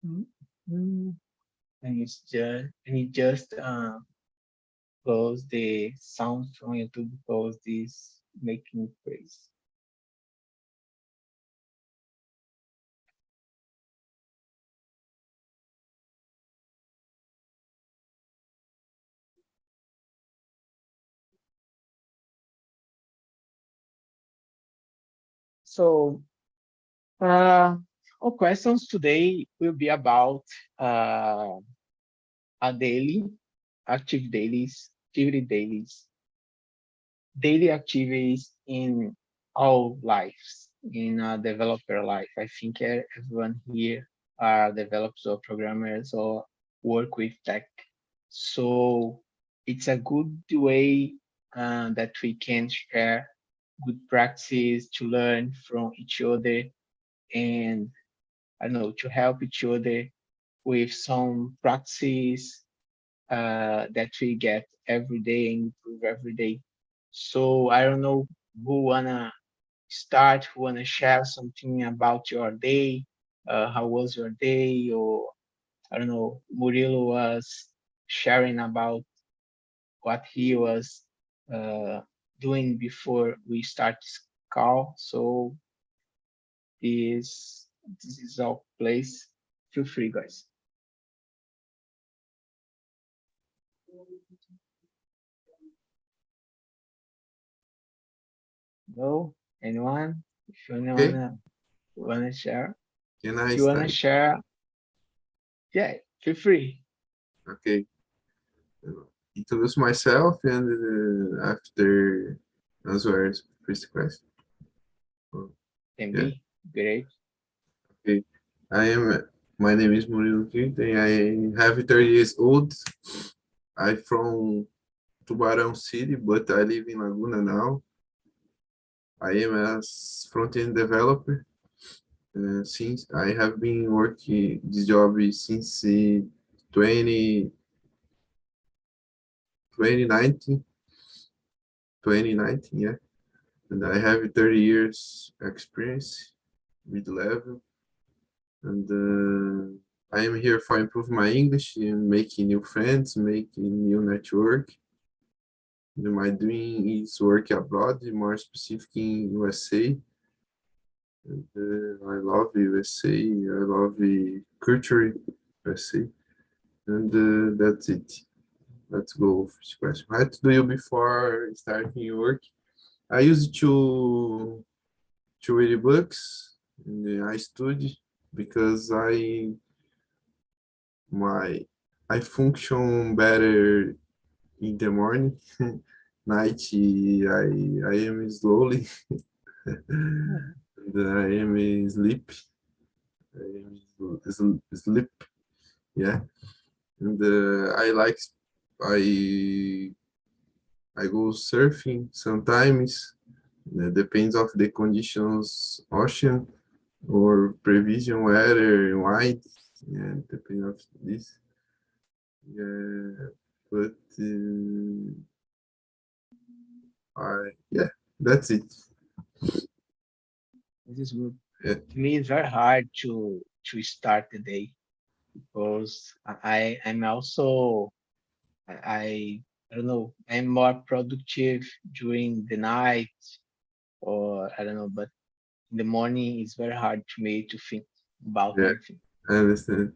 Mm, mm. And you just close the sound from YouTube because this making praise. So uh, our questions today will be about uh, a daily activities in all lives, in a developer life. I think everyone here are developers or programmers or work with tech. So it's a good way that we can share good practices to learn from each other and I don't know to help each other with some practices that we get every day and improve every day. So I don't know who wanna start, who wanna share something about your day, how was your day, or I don't know, Murilo was sharing about what he was uh, doing before we start this call. So this this is our place. Feel free, guys. No, anyone? If you Okay, wanna share, can if I you wanna start? share, yeah, feel free. Okay. Introduce myself and after answer first question. Oh, Can yeah. be great. Okay. I am. My name is Murilo Quinta. I have 30 years old. I'm from Tubarão City, but I live in Laguna now. I am a front-end developer. Since I have been working this job since 20, 2019, 2019, yeah. And I have 30 years experience with level. And I am here for improve my English and making new friends, making new network. And my dream is work abroad, more specific in USA. And I love USA. I love the culture USA. And that's it. Let's go first question. What do you before starting your work? I used to read books and I study because my I function better in the morning. Night I am slowly Mhm. and I am sleep. I am sleep. Yeah, and I I go surfing sometimes. Depends of the conditions, ocean or prevision weather, wide. Yeah, depends of this. Yeah, but I yeah, that's it. This is good. Yeah, To me, it's very hard to start the day because I'm also I don't know I'm more productive during the night or I don't know, but in the morning it's very hard to me to think about yeah, anything. I understand.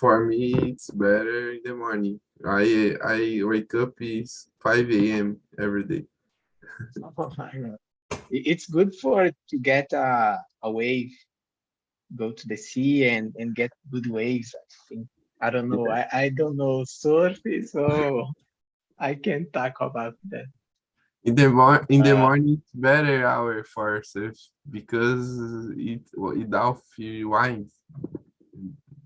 For me, it's better in the morning. I wake up is 5 a.m. every day. I don't know. It's good for to get a wave, go to the sea and get good waves. I think I don't know. Yeah. I don't know surfing, so I can't talk about that. In the Uh, morning, it's better hour for surf because it dolphin winds,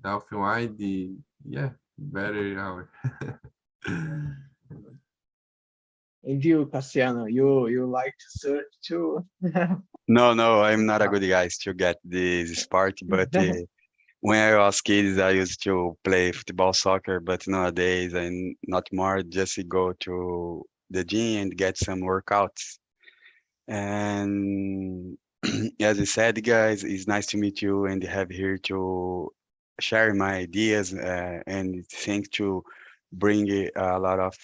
dolphin wind. Yeah, better hour. and you, Cassiano, you like to surf too? No, no, I'm not a good guy to get this sport, but when I was kids, I used to play football, soccer, but nowadays I'm not more, just go to the gym and get some workouts. And as I said, guys, it's nice to meet you and have here to share my ideas and think to bring a lot of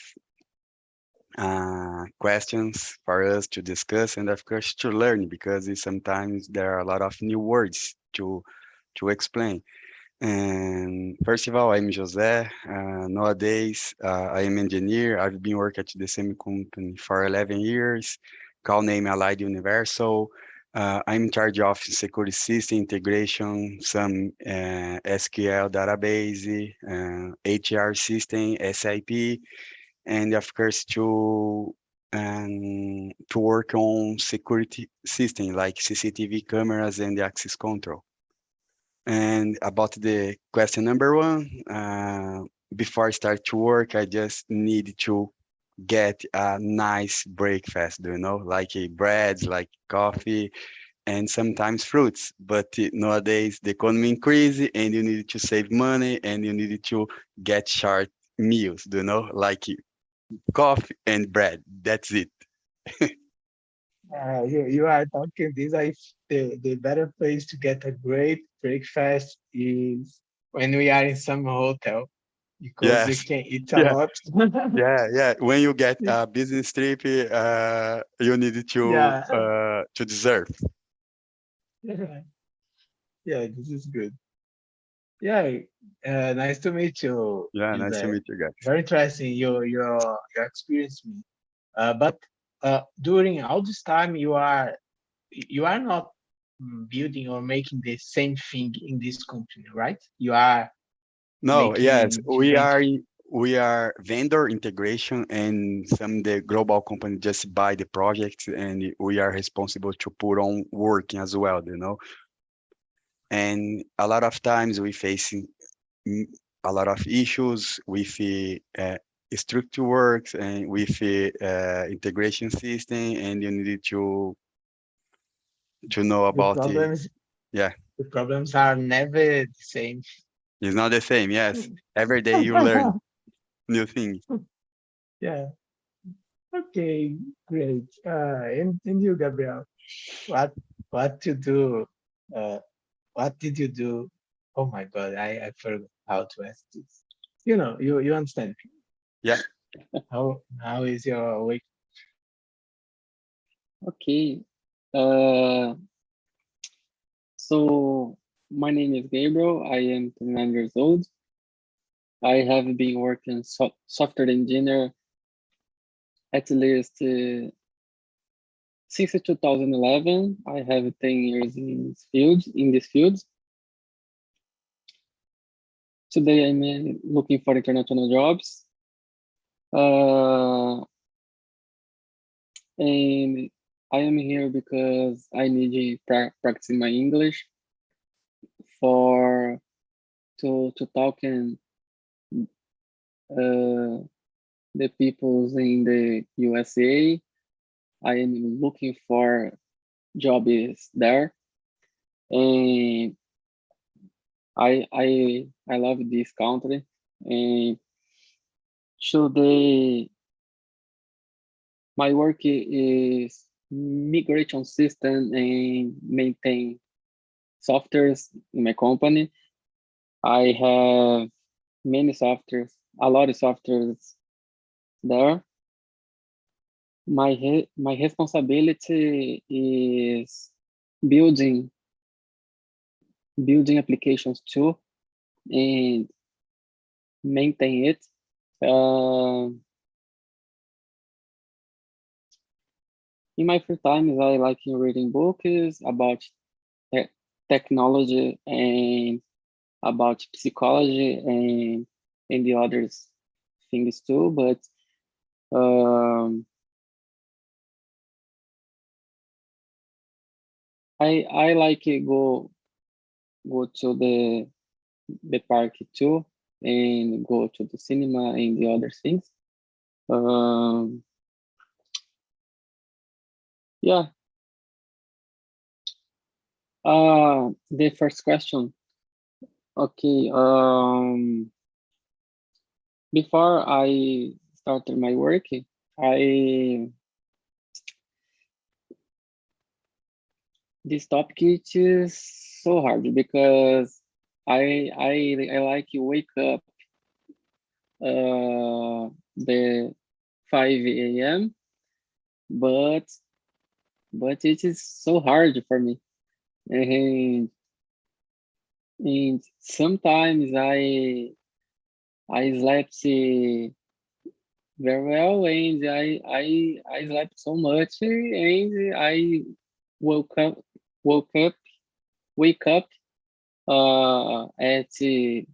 questions for us to discuss and of course to learn because sometimes there are a lot of new words to explain. And first of all, I'm José. Nowadays, I am engineer. I've been working at the same company for 11 years, called name Allied Universal. I'm in charge of security system integration, some SQL database, HR system, SIP, and of course to work on security system like CCTV cameras and access control. And about the question number one, before I start to work, I just need to get a nice breakfast, like breads, like coffee, and sometimes fruits. But nowadays the economy increase and you need to save money and you need to get short meals, like coffee and bread. That's it. You are talking this. The better place to get a great breakfast is when we are in some hotel because you Yes. can eat a Yeah. lot. Yeah. When you get a business trip, you need Yeah, to deserve. yeah, yeah. This is good. Yeah, nice to meet you, Yeah, nice to Jose. meet you guys. Very interesting. Your experience me. But during all this time, you are not building or making the same thing in this company, right? You are No, yes, making different. we are vendor integration and some the global company just buy the projects and we are responsible to put on working as well. And a lot of times we facing mm, a lot of issues with the structure works and with the integration system and you need to know The about the, problems yeah, the problems are never the same. it's not the same. Yes, every day you learn new things. Yeah. Okay. Great. And you, Gabriel, what what you do? Uh, what did you do? Oh my God, I forgot how to ask this. You understand. Yeah. How is your week? Okay. Uh, so my name is Gabriel. I am 29 years old. I have been working software engineer at least since 2011. I have 10 years in this field. Today I'm looking for international jobs. Uh, and I am here because I need to practice my English for to talk and uh, the peoples in the USA. I am looking for jobs there, and I love this country. And today my work is migration system and maintain softwares in my company. I have many softwares, a lot of softwares there. My responsibility is building applications too and maintain it. In my free times, I like reading books about technology and about psychology and the other things too. But I like go to the park too and go to the cinema and the other things. Yeah. The first question. Okay. Before I started my work, I this topic is so hard because I like to wake up the 5 a.m. but it is so hard for me, and sometimes I slept very well, and I slept so much, and I woke up wake up at 8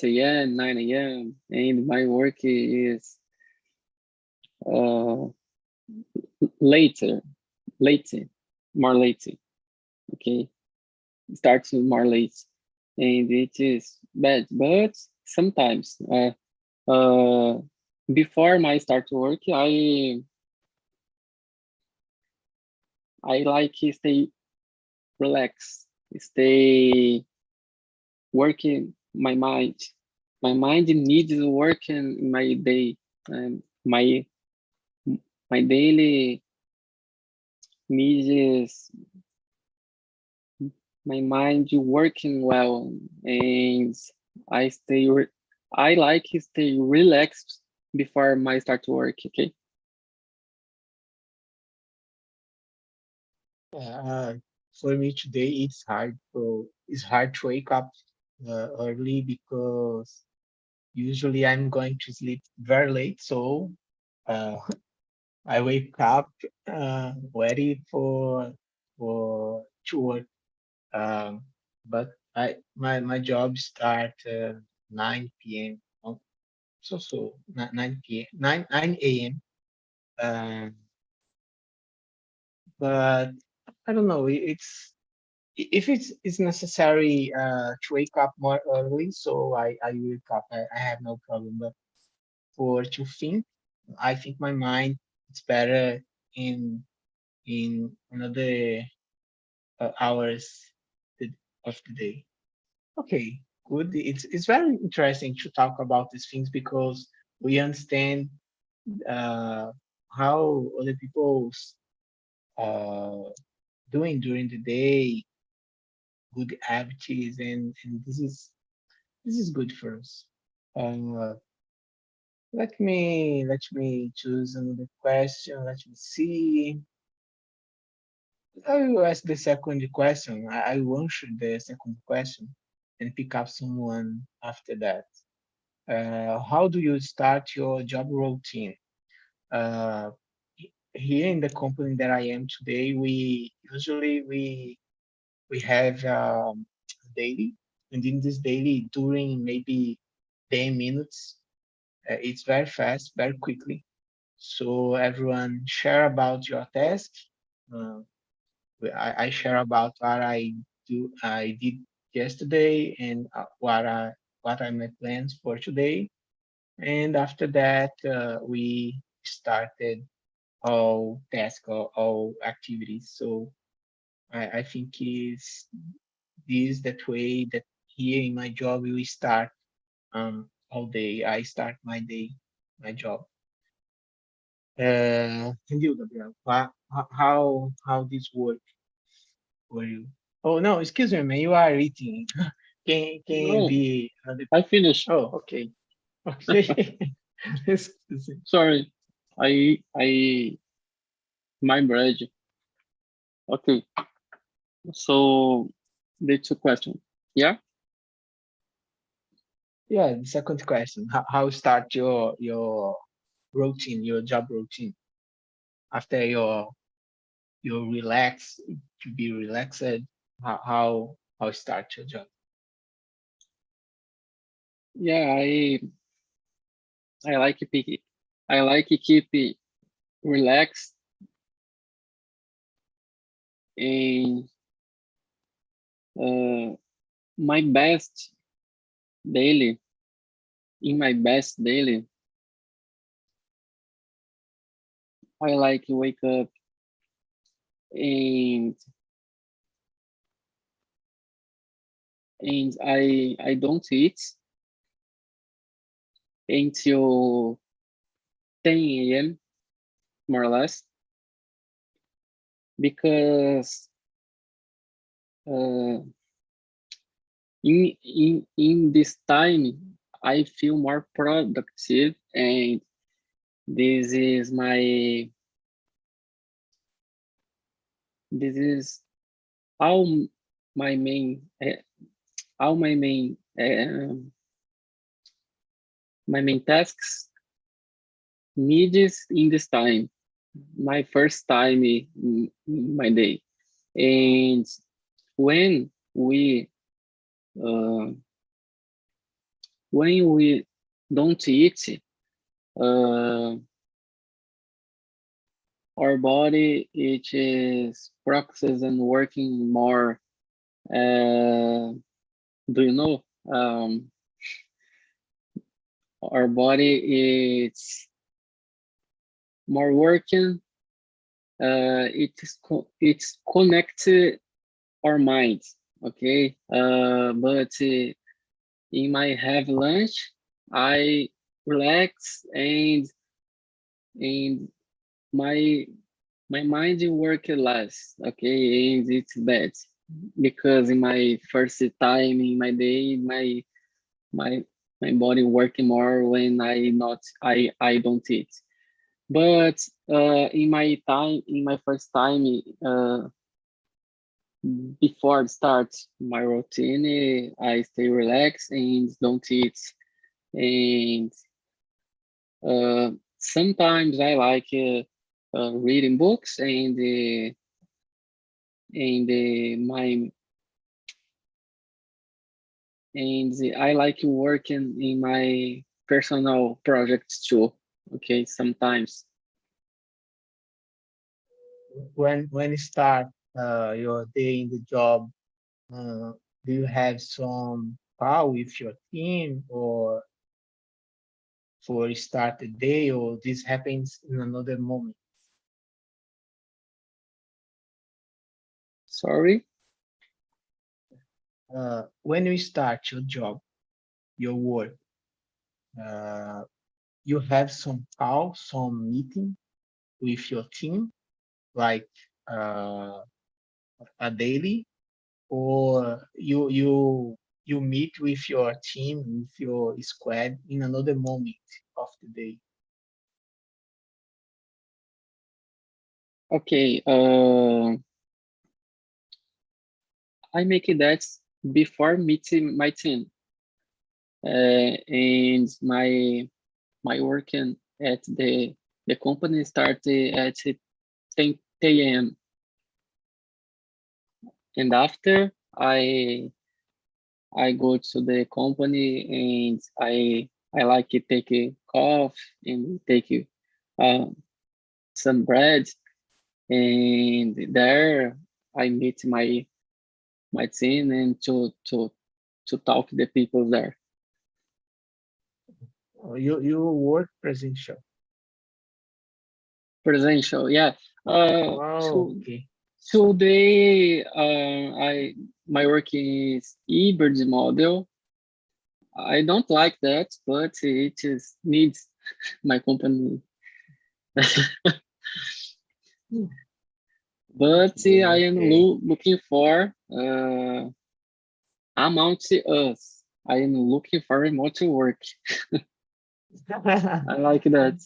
a.m., 9 a.m., and my work is uh, later, more late. Okay, starts more late, and it is bad. But sometimes, before my start to work, I like to stay relaxed, stay working my mind. My mind needs work in my day, and my daily needs my mind working well, and I like to stay relaxed before my start to work. Okay. For me today, it's hard. So it's hard to wake up early because usually I'm going to sleep very late. So uh, I wake up ready to work. Um, but my job start 9 p.m. So 9 p.m. 9 a.m. Um, but I don't know. If it's necessary to wake up more early, so I wake up. I have no problem. But for to think, I think my mind it's better in another hours of the day. Okay, good. It's very interesting to talk about these things because we understand how other people's uh, doing during the day, good habits, and this is good for us. Uh, let me choose another question. Let me see. I will ask the second question. I will answer the second question and pick up someone after that. How do you start your job routine? Uh, Here in the company that I am today, we usually we have daily, and in this daily, during maybe 10 minutes, it's very fast, very quickly. So everyone share about your task. Uh, I share about what I did yesterday, and what are my plans for today. And after that, we started all tasks, all activities. So I think is this that way that here in my job we start all day. I start my day, my job. And you, Gabriel, how this work for you? Oh no, excuse me, man, you are eating. Can No, be another. I finished. Oh, okay, okay. Excuse me. Sorry, I my bread. Okay, so the two questions. Yeah. Yeah, the second question: how start your routine, your job routine after your relax to be relaxed? How start your job? Yeah, I like to pick it. I like to keep it relaxed, and uh, my best daily in my best daily, I like to wake up and I don't eat until 10 a.m. more or less, because uh, in this time, I feel more productive, and this is all my main all my main tasks needs in this time, my first time in my day. And when we uh, don't eat, uh, our body it is practice and working more. Do you know? Our body is more working. It's connected our minds. Okay, but in my have lunch, I relax and my mind work less. Okay, and it's bad because in my first time in my day, my my body working more when I don't eat. But in my first time, before start my routine, I stay relaxed and don't eat. And sometimes I like reading books my and I like working in my personal projects too. Okay, sometimes. When you start your day in the job, do you have some call with your team or for start the day, or this happens in another moment? Sorry. When you start your job, your work, uh, you have some call, some meeting with your team, like a daily, or you meet with your team, with your squad in another moment of the day. Okay. I make that before meeting my team, and my working at the company started at 10 a.m. and after I go to the company and I like to take a coffee and take some bread, and there I meet my team and to talk to the people there. You work presential. Presential, yeah. Wow, So okay. today I my work is hybrid model. I don't like that, but it is needs my company. But I am Okay. looking for amount us. I am looking for remote work. I like that.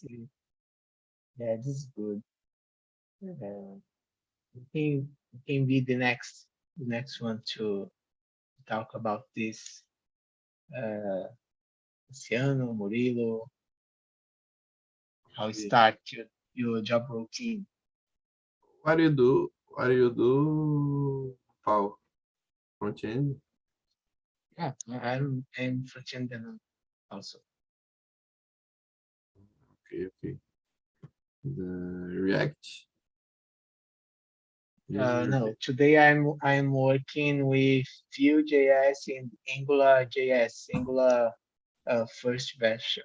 Yeah, this is good. Can be the next one to talk about this. Luciano, Murilo, how start your job routine. What do you do? What do you do, Paul? Front end? Yeah, I'm front-end also. Okay, okay. The React? No, today I'm working with Vue.js and AngularJS, Angular first version.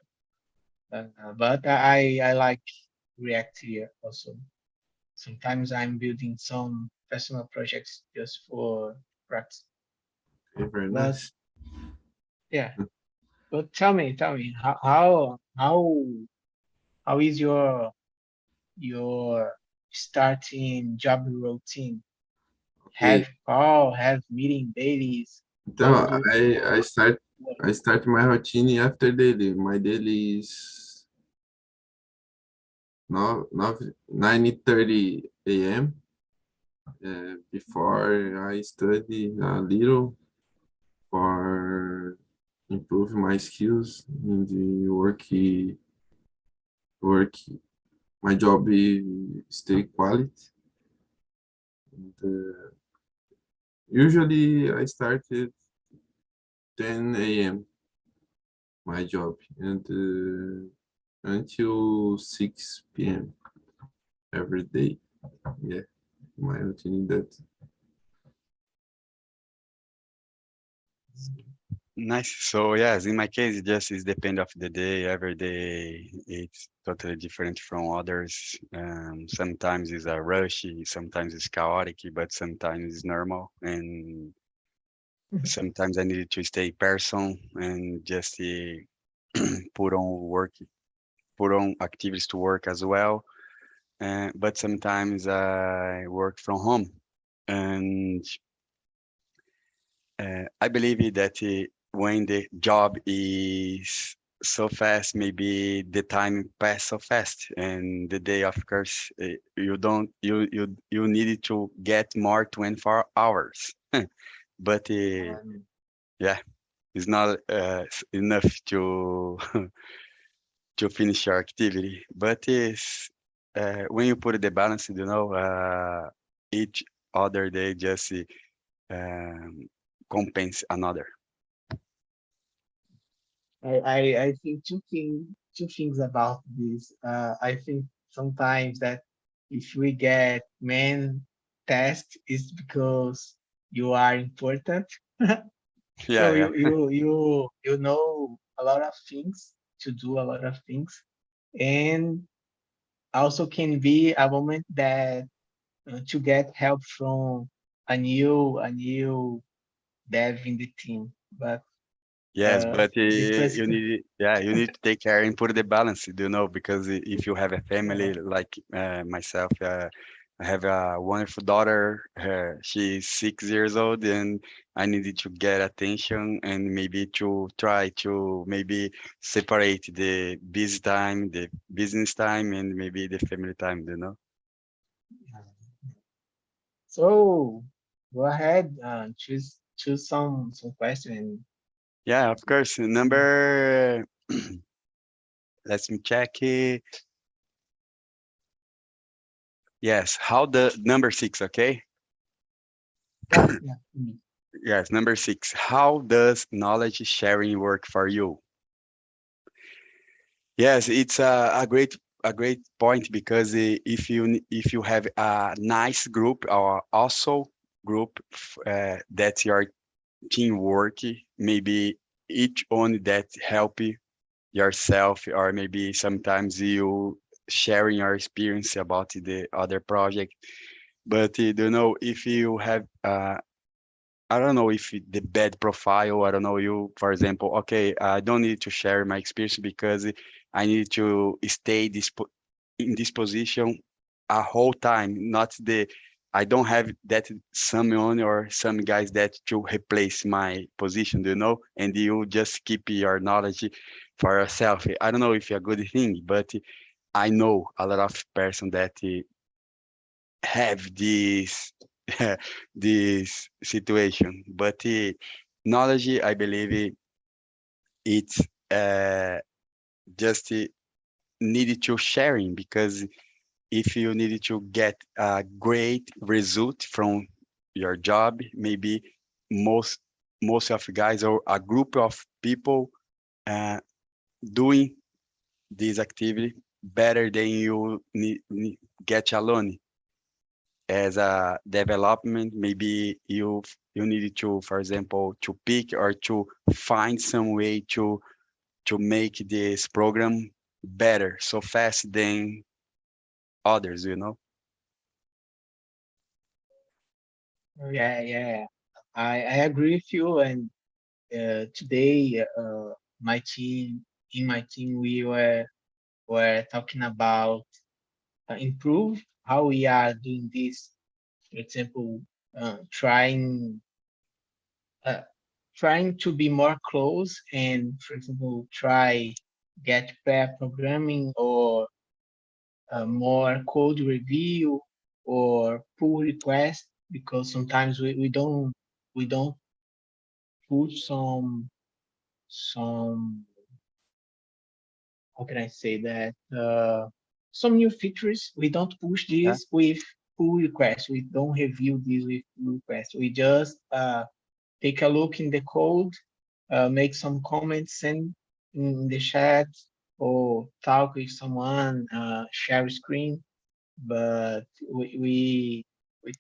But I like React here also. Sometimes I'm building some personal projects just for practice. Okay, very But nice. yeah, but tell me, how is your starting job routine? have call, have meeting dailies. Então, Do I start my routine after daily. My daily is 9:30 a.m. Before I study a little for improve my skills in the work my job stay quality. And, usually I started 10 a.m. my job and until 6 p.m. every day. Yeah, my routine that. Nice. So yes, in my case, it just is depend of the day. Every day it's totally different from others. Sometimes it's a rushy, sometimes it's chaotic, but sometimes it's normal. And sometimes I needed to stay person and just put on work, put on activities to work as well. But sometimes I work from home, and I believe that when the job is so fast, maybe the time pass so fast, and the day, of course, you don't you need to get more 24 hours. But yeah, it's not enough to to finish your activity. But it's when you put the balance, each other day just compensates another. I think two things about this. I think sometimes that if we get main test is because you are important. Yeah, So yeah, you know a lot of things to do a lot of things, and also can be a moment that to get help from a new dev in the team. But yes. But this you specific, need, yeah, you need to take care and put the balance. Because if you have a family like myself, I have a wonderful daughter. She's 6 years old, and I needed to get attention and maybe to try to maybe separate the busy time, the business time, and maybe the family time. so go ahead, choose some question. Yeah, of course. Number, let me check it. Yes, how the number 6, okay? Yeah. Mm. Yes, number 6. How does knowledge sharing work for you? Yes, it's a great point because if you have a nice group or also group that's your teamwork, maybe each one that help yourself, or maybe sometimes you sharing your experience about the other project. But if you have I don't know if the bad profile, I don't know you, for example, okay, I don't need to share my experience because I need to stay in this position a whole time, not I don't have that someone or some guys that to replace my position, and you just keep your knowledge for yourself. I don't know if it's a good thing, but I know a lot of person that have this this situation. But knowledge, I believe it's just needed to sharing, because if you needed to get a great result from your job, maybe most most of guys or a group of people uh, doing this activity better than you get alone. As a development, maybe you need to, for example, to pick or to find some way to make this program better so fast than others. Yeah. I agree with you. And today, in my team, we were talking about improve how we are doing this. For example, trying to be more close and, for example, try get pair programming or more code review or pull request, because sometimes we don't push some how can I say that, some new features. We don't push Yeah. this with pull requests. We don't review this with pull requests. We just take a look in the code, make some comments, send in the chat, or talk with someone, share screen. But we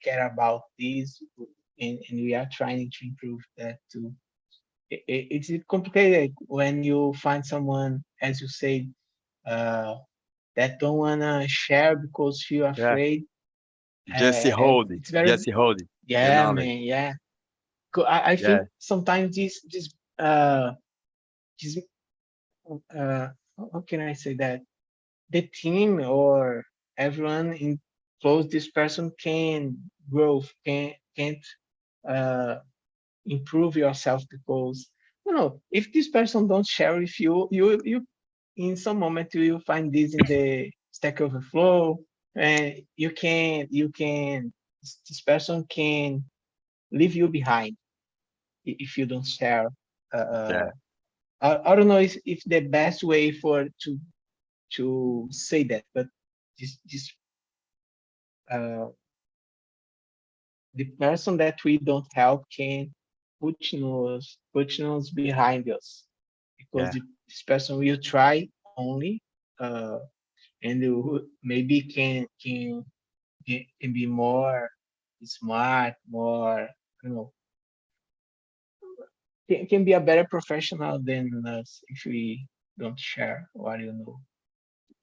care about this, and we are trying to improve that too. It's complicated when you find someone, as you say, uh, that don't wanna share because feel Yeah. afraid. Just hold it. It's very, Just hold it. The yeah, knowledge. man, yeah. I Yeah. think sometimes this how can I say that, the team or everyone in close this person can grow, can't uh, improve yourself, because if this person don't share with you, you in some moment you will find this in the Stack Overflow, and you can this person can leave you behind if you don't share. Yeah. I don't know if the best way for to say that, but this uh, the person that we don't help can put us behind us, because Yeah. this person will try only, uh, and maybe can be more smart, more, you know can be a better professional than us if we don't share what you know.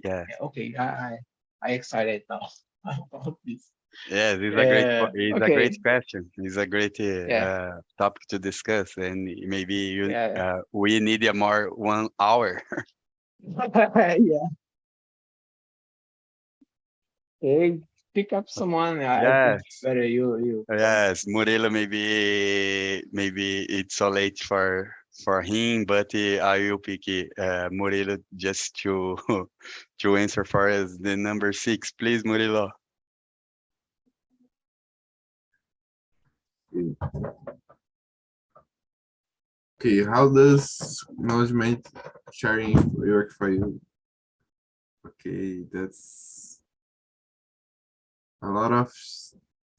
Yeah. Yeah, okay, I excited now about this. Yeah, this is a great it's a great Okay, question. It's a great yeah, topic to discuss, and maybe yeah, we need a more 1 hour. yeah. Hey, pick up someone. I think it's Yes, better you come. yes, Murilo. Maybe it's so late for him, but I will pick Murilo just to to answer for us the number 6, please, Murilo. Okay, how does acknowledgement sharing work for you? Okay, that's a lot of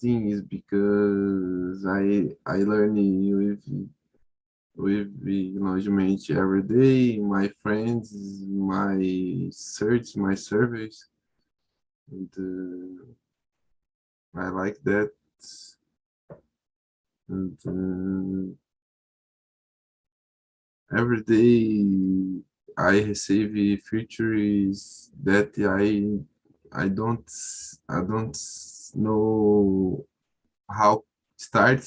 things because I learn with the acknowledgement every day. My friends, my search, my surveys, and I like that. And every day I receive features that I don't know how start,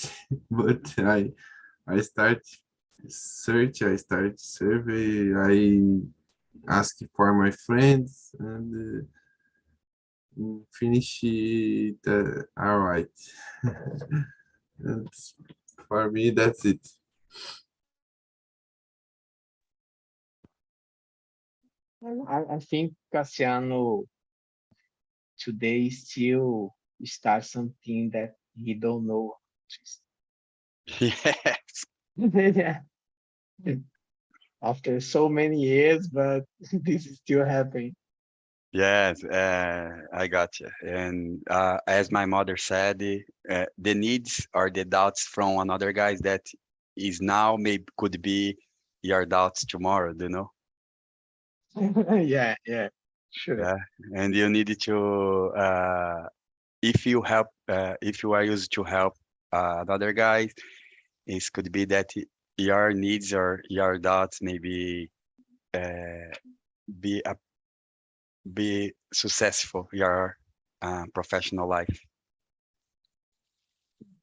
but I start search, I start survey, I ask for my friends and finish it all right. And for me, that's it. I think Cassiano today still start something that he don't know. Yes, Yeah. After so many years, but this is still happening. yes, I got you. And as my mother said, the needs or the doubts from another guys that is now maybe could be your doubts tomorrow, you know? Yeah, yeah, sure. Yeah, and you need to if you are used to help another guys, it could be that your needs or your doubts maybe uh, be be successful your professional life.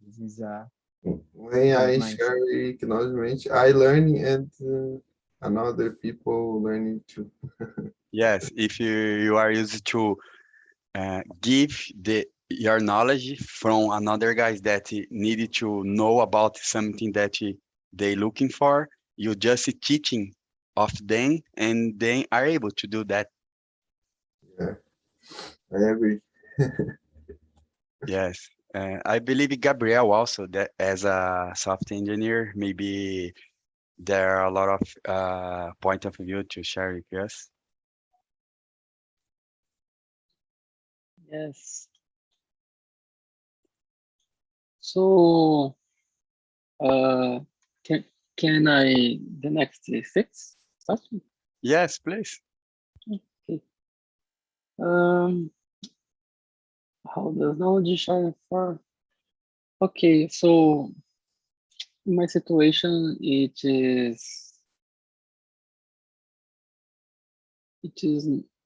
This is When good I mindset. share acknowledgement, I learn and another people learning too. Yes, if you are used to give the your knowledge from another guys that needed to know about something that they looking for. You just teaching of them, and they are able to do that. Yeah, I agree. Yes. I believe Gabriel also that as a software engineer, maybe there are a lot of point of view to share with us. Yes. So, uh, can can I the next six? Start? Yes, please. Okay. Um, how does knowledge share for? Okay, so in my situation, it is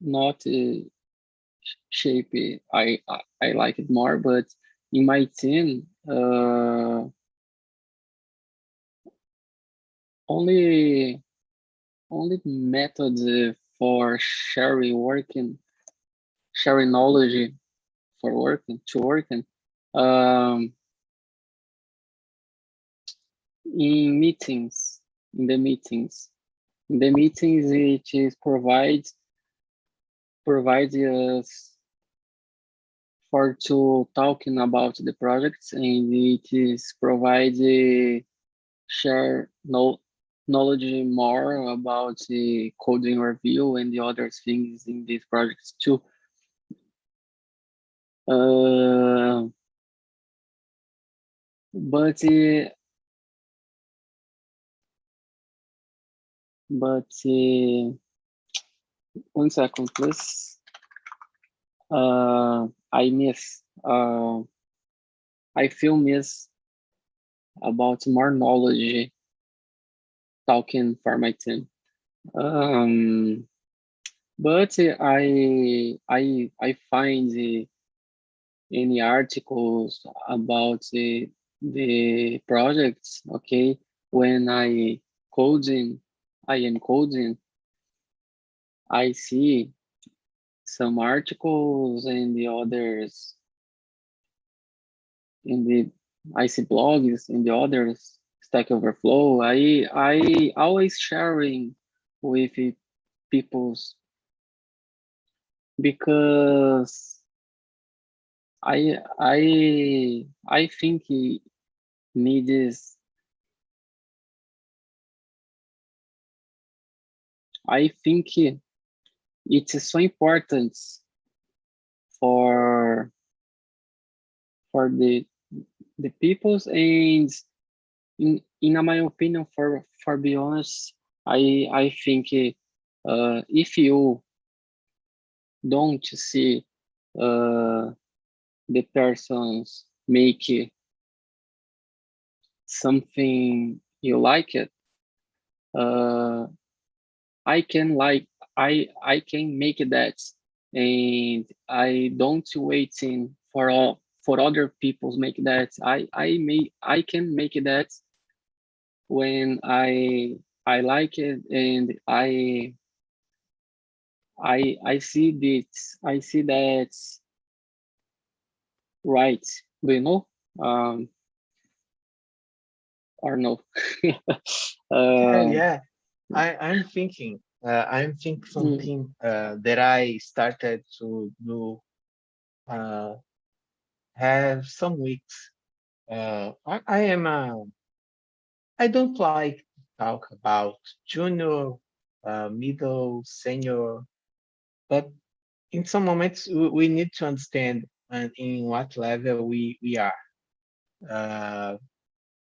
not shape. I like it more, but in my team, only only methods for sharing knowledge for working to working um, in meetings in the meetings it is provides us for to talking about the projects, and it is provide share knowledge more about the coding review and the other things in these projects too. Uh, but but 1 second, please. I miss. I feel miss about more knowledge talking for my team. Um, but I find any articles about the projects. Okay, when coding, I am coding. I see some articles and the others in the I see blogs in the others Stack Overflow. I always sharing with people's because I think he needs I think it is so important for for the peoples, and in my opinion, for be honest, I think if you don't see uh, the persons make something you like it, uh, I can like I can make that, and I don't waiting for all for other people's make that. I can make that when I like it, and I see that right. Do you know? Or no? Yeah, uh, yeah. I'm thinking mm, something that I started to do uh, have some weeks. I am I don't like to talk about junior, middle, senior, but in some moments we need to understand in what level we are. Uh,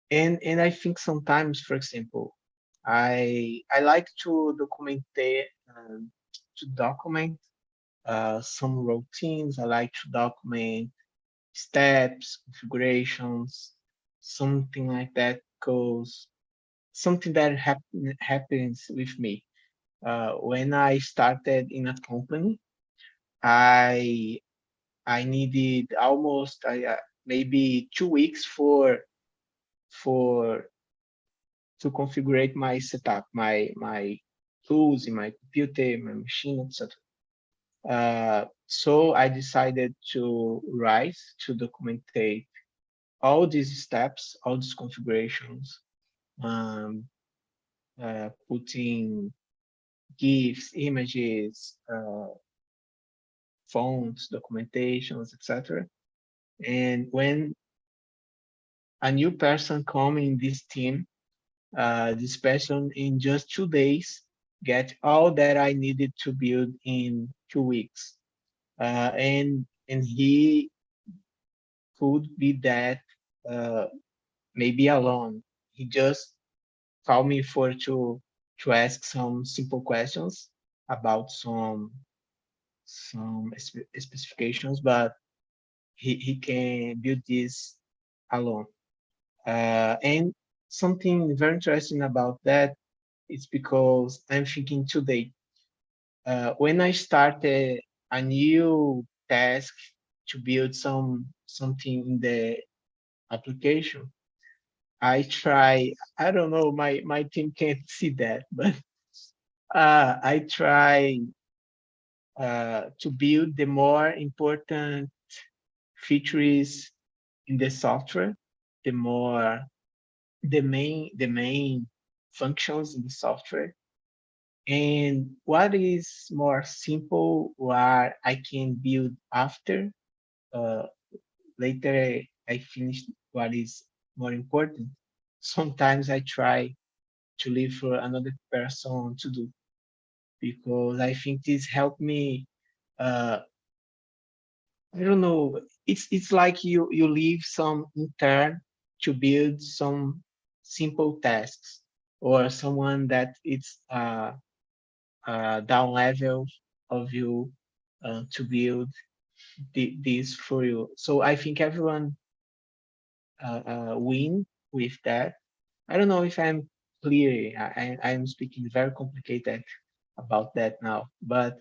and I think sometimes, for example, I like to document some routines. I like to document steps, configurations, something like that goes something that happens with me. When I started in a company, I I needed almost maybe 2 weeks for to configure my setup, my tools in my computer, my machine, etc. So I decided to write, to documentate all these steps, all these configurations, putting GIFs, images, fonts, documentations, etc. And when a new person come in this team, this person in just 2 days get all that I needed to build in 2 weeks. And he could be that maybe alone. He just called me for to ask some simple questions about some specifications, but he can build this alone. And something very interesting about that is because I'm thinking today, when I started a new task to build something in the application, I don't know, my team can't see that, but I try to build the more important features in the software, the more the main functions in the software, and what is more simple, what I can build after. Uh, Later, I finish what is more important. Sometimes I try to leave for another person to do, because I think this helped me. Uh, I don't know. It's like you leave some intern to build some simple tasks, or someone that it's down level of you to build this for you. So I think everyone win with that. I don't know if I'm clear. I'm speaking very complicated about that now, but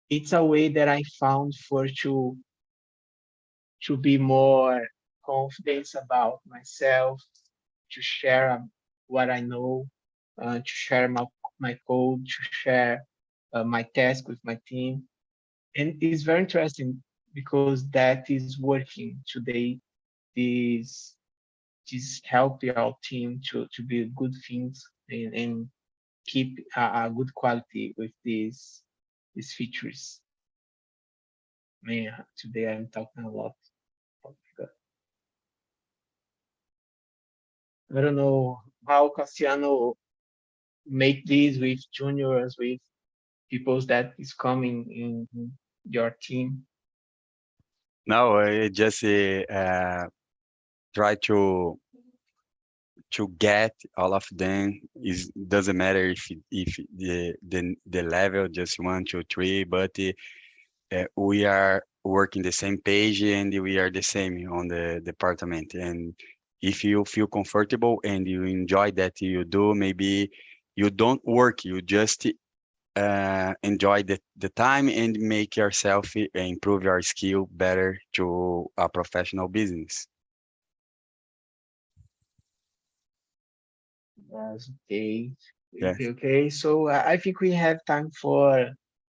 it's a way that I found for to be more confident about myself, to share what I know, to share my code, to share my task with my team. And it's very interesting because that is working today. This this help your team to build good things, and keep a good quality with these features. Man, today I'm talking a lot. Oh my God. I don't know how Cassiano make this with juniors, with people that is coming in your team. No, I just try to get all of them. Is doesn't matter if the level just 1, 2, 3, but we are working the same page and we are the same on the department. And if you feel comfortable and you enjoy that you do, maybe you don't work, you just enjoy the time and make yourself improve your skill better to a professional business. Yes, okay. Yeah. Okay. So I think we have time for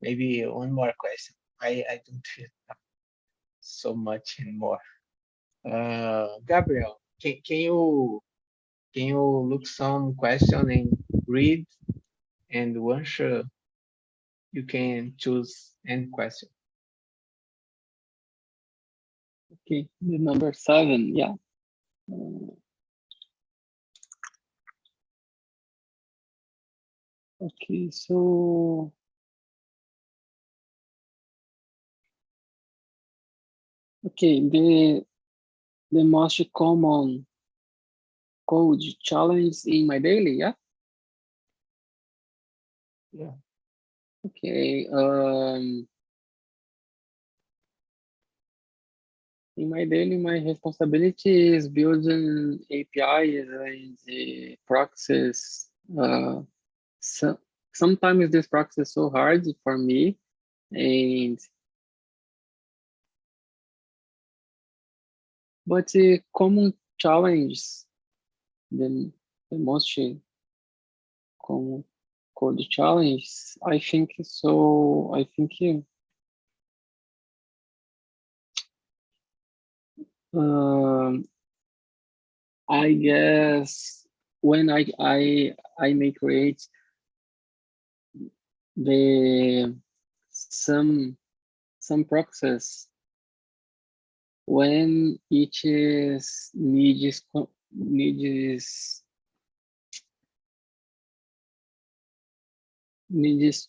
maybe one more question. I don't feel so much anymore. Gabriel, can you look some question and read, and once you can choose any question. Okay, the number 7, yeah. Okay, so okay, the most common code challenge in my daily, yeah. Yeah. Okay, in my daily, my responsibility is building APIs and proxies. So sometimes this proxy is so hard for me, and but the common challenge, the most common code challenge, I think so. I think Um, I guess when I may create the some process when each is needs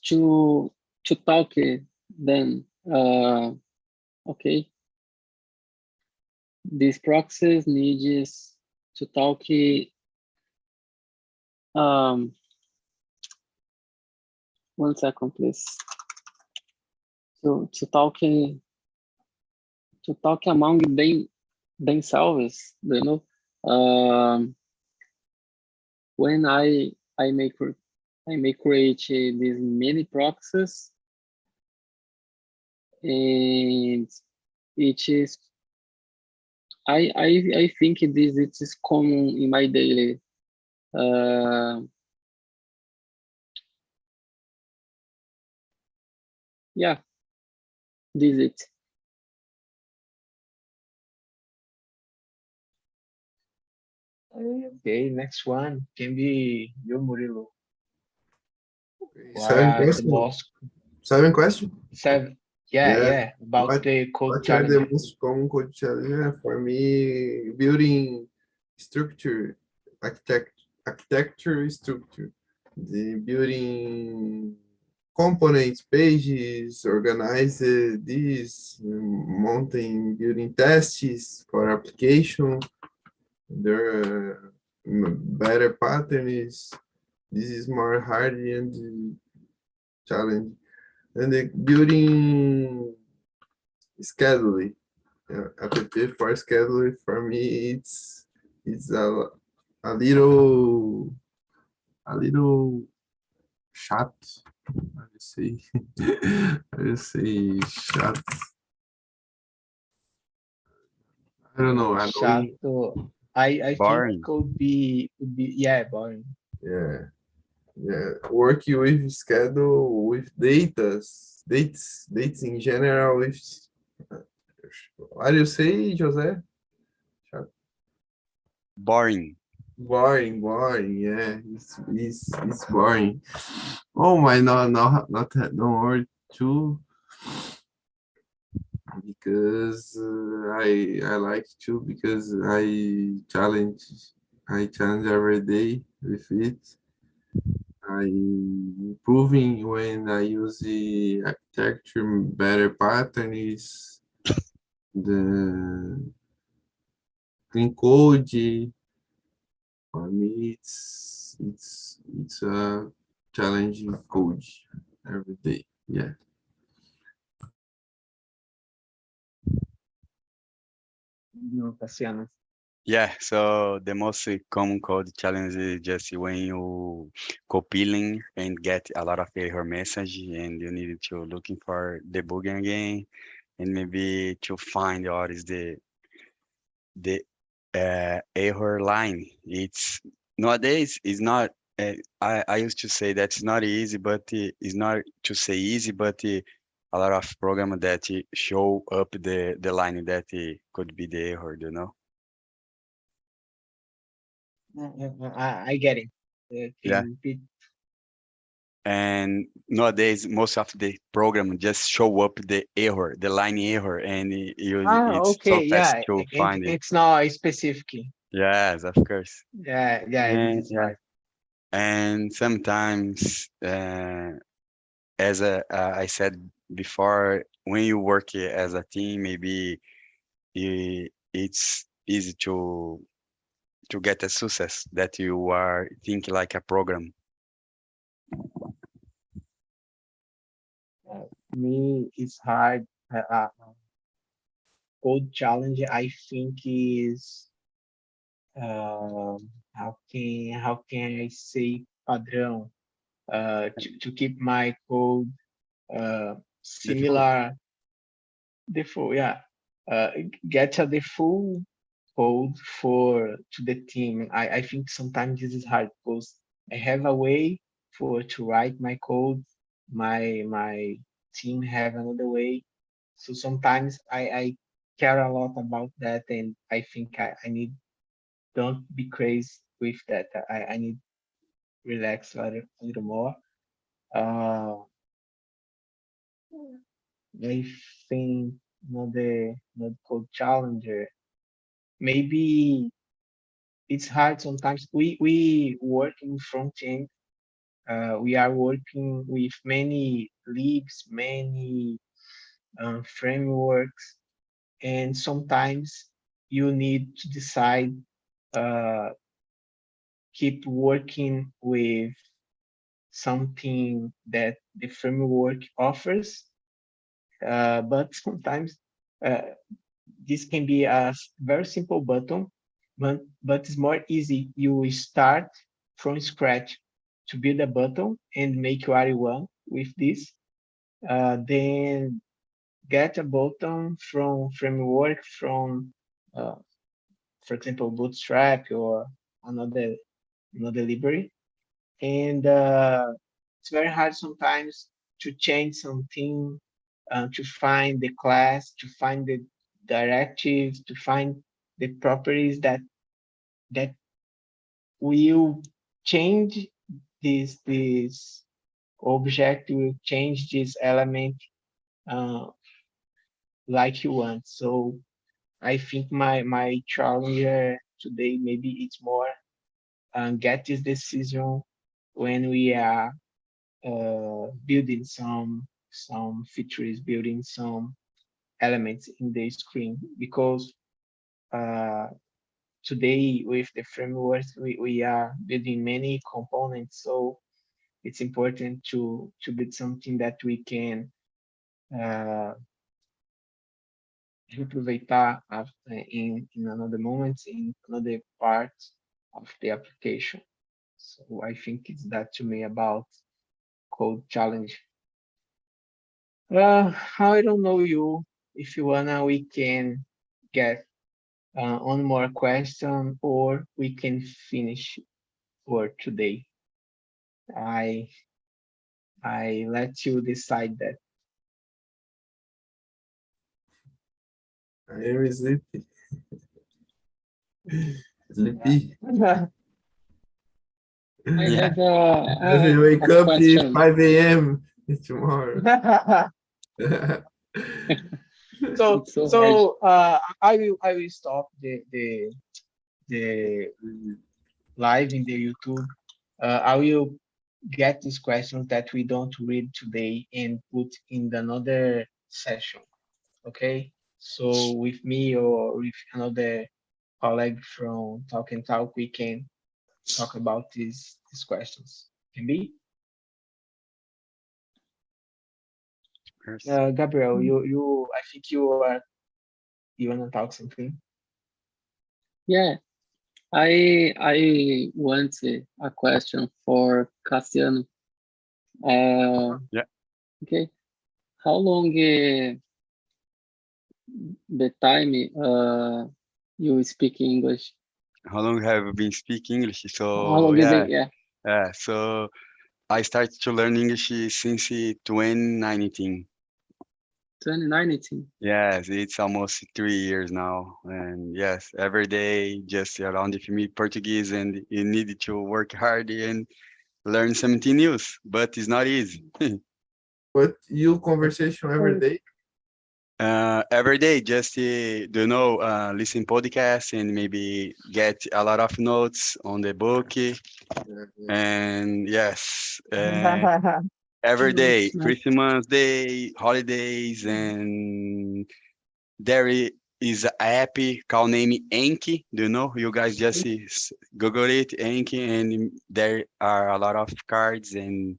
to talk it, then okay, this process needs to talk it, um 1 second please, to talk among themselves, you know. When I make I may create these many proxies, and it is I think this it is common in my daily. Yeah, this is it. Okay, next one can be you, Murilo. What Seven are the question. most 7 question. 7? Yeah, about the code What are the challenge. most common code challenges for me? Building structure, architecture structure, the building components, pages, organize this, mounting, building tests for application. There are better patterns. This is more hard and challenge. And the building scheduling, app for scheduling for me, it's a little shot. I would say I would say shot. I don't know. I don't. Chato. I think Boring. would be yeah, boring. Yeah, yeah. Working with schedule, with dates in general. With what do you say, Jose? Boring. Boring. Yeah, it's boring. Oh my, no, no, not that. Don't worry too, because I like to, because I challenge every day with it. I improving when I use the architecture better patterns, the clean code. For me, it's a challenging code every day. Yeah. No, Cassiano. Yeah, so the most common code challenge is just when you compiling and get a lot of error message and you need to looking for debugging again and maybe to find what is the error line. It's nowadays is not. I used to say that's not easy, but it's not to say easy, but a lot of program that show up the line that could be the error, you know. I get it. Can Yeah. you repeat? And nowadays, most of the program just show up the error, the line error, and it's so Okay, fast yeah. to find it. It's not specific. Yes, of course. Yeah, this And is yeah, right. and sometimes, as I said before, when you work as a team, maybe it's easy to get a success that you are thinking like a program. Me, it's hard. Code challenge, I think is how can I say padrão? To keep my code Default. similar default. Yeah, uh, get a default code for to the team. I think sometimes this is hard because I have a way for to write my code. My team have another way. So sometimes I care a lot about that, and I think I need don't be crazy with that. I need relax a little more. Uh, I think not code challenger. Maybe it's hard sometimes. We work in front end. We are working with many libs, many frameworks, and sometimes you need to decide uh, keep working with something that the framework offers, but sometimes uh, this can be a very simple button, but it's more easy. You start from scratch to build a button and make what you want with this. Then get a button from framework from, uh, for example, Bootstrap or another another library, and it's very hard sometimes to change something, to find the class, to find the directives, to find the properties that will change this object, will change this element uh, like you want. So I think my challenge today maybe it's more get this decision when we are building some features, building some elements in the screen, because uh, today with the frameworks we are building many components, so it's important to build something that we can uh, reaproveitar in another moment, in another part of the application. So I think it's that to me about code challenge. I don't know you. If you wanna, we can get one more question, or we can finish for today. I I let you decide that. I am sleepy. Sleepy. I Yeah. have Doesn't wake a up at question. 5 a.m. tomorrow. so It's so hard. so I will stop the live in the YouTube. I will get these questions that we don't read today and put in another session. Okay. So with me or with another colleague from Talk and Talk, we can talk about these questions. Can be? Yes. Gabriel, I think you wanna talk something? Yeah, I want a question for Cassiano. Yeah. Okay, how long the time you speak English? How long have you been speaking English? How So long is yeah, it? Yeah, yeah. So I started to learn English since 2019. 2019. Yes, it's almost 3 years now. And yes, every day just around with me Portuguese, and you need to work hard and learn something new, but it's not easy. But you conversation every day? Every day, just listen podcasts and maybe get a lot of notes on the book. Yeah, And yes, every day, Nice. Christmas Day, holidays, and there is an app called name Enki. Do you know? You guys just Google it, Enki, and there are a lot of cards. And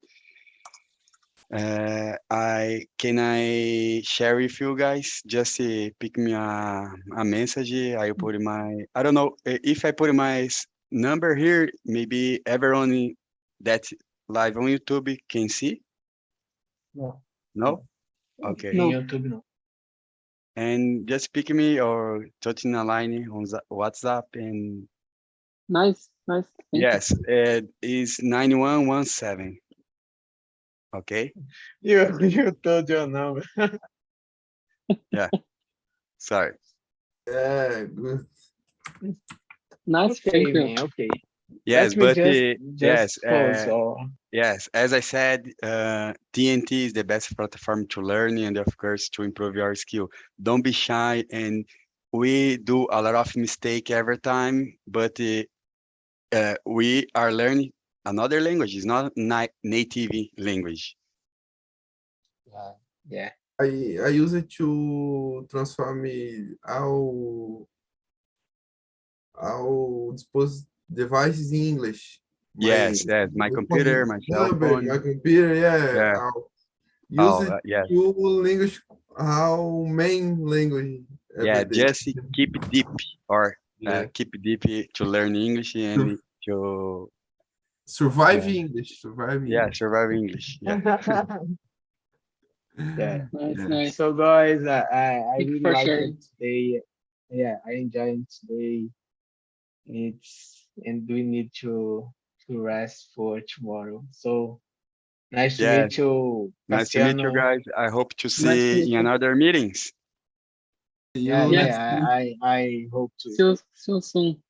I share with you guys. Just pick me a message. I put my, I don't know if I put my number here. Maybe everyone that live on YouTube can see. No, No? Okay. in No, YouTube no. And just pick me or touch in a line on WhatsApp. And nice, nice. Thank you. yes, it is 9117. Okay. You told your number. Yeah. Sorry. Yeah, good. Nice, Okay, thank you. man. Okay. Yes, Let me but just pause. Or yes, as I said, TNT is the best platform to learn and of course to improve your skill. Don't be shy, and we do a lot of mistake every time, but we are learning another language. It's not native language. yeah. I use it to transform our devices in English. Yes, yes, my computer, my cell Number, phone. my computer, yeah. Yeah. I'll use Oh, it yes. to language, our main language Yeah, every day. just keep deep or Yeah. keep deep to learn English and to Survive yeah, English, survive yeah, English. survive English. Yeah. Yeah. Nice, Yeah. nice. So guys, I Thank you really for like sharing. it today. Yeah, I enjoyed it today. And we need to rest for tomorrow. So nice to Yeah, meet you, nice to meet you Cassiano. guys. I hope to Nice to see meet in you. another meetings. See Yeah, you Yeah. next yeah, week. I hope to. See you soon.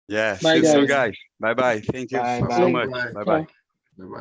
Yeah, see Bye, you soon, guys. guys. Bye bye. Thank you Bye, so bye. much. Bye. Bye bye. Ciao.